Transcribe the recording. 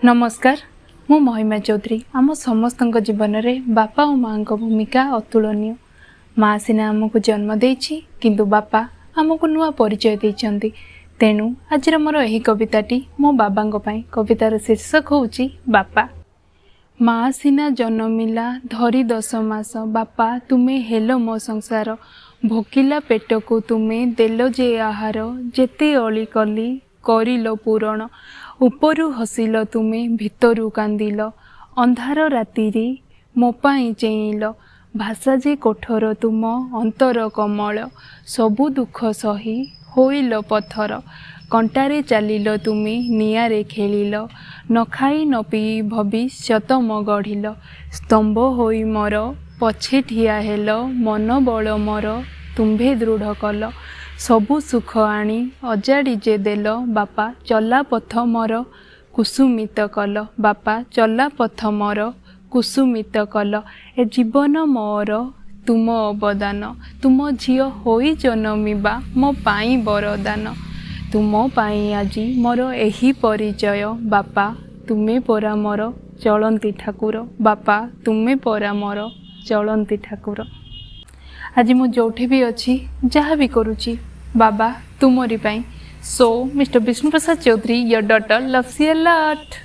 नमस्कार मु महिमा चौधरी आम समस्त जीवन में बापा और माँ भूमिका अतुलनीय। माँ सीना आमको जन्म देछि किंतु बापा आमको नुआ परिचय देइछन्ति। तेणु आज मोर यही कविताटी मो बाबा कवितार शीर्षक होउछि बापा। माँ सीना जन्मिला धरी 10 मास बापा तुमे हेलो मो संसार। भोकिला पेट को तुमे देलो जे आहार जेते अली कली करिलो पूरण। उपरु हसिल तुमे भितरु कांदिल अंधार रातिरे मो पाई चेइल। भाषा जे कठोर तुम अंतर कमल सबु दुख सही होइल पत्थर। कंटारे चलिल तुमे नियारे खेलिल न खाई न पी भविष्यत म गढ़िल। स्तंभ होई मोर पछे ठिया हेल मन बल मोर तुम्भे दृढ़ कल। सबु सुख आनी अजाड़ी जे देल बापा चला पथ मोर कुसुमित कल। बापा चला पथ मोर कुसुमित कल। ए जीवन मोर तुम अवदान तुम झियो होई जन्मिबा मो पाई वरदान। तुम पाई आजी मोर एही परिचय बापा तुमे परा मोर चलंती ठाकुर। बापा तुमे परा मोर चलंती ठाकुर। आज मु जोठी भी अच्छी जहाँ भी करुची बाबा तुमरी पाई। So mister Vishnu Prasad Chaudhary your daughter loves you a lot.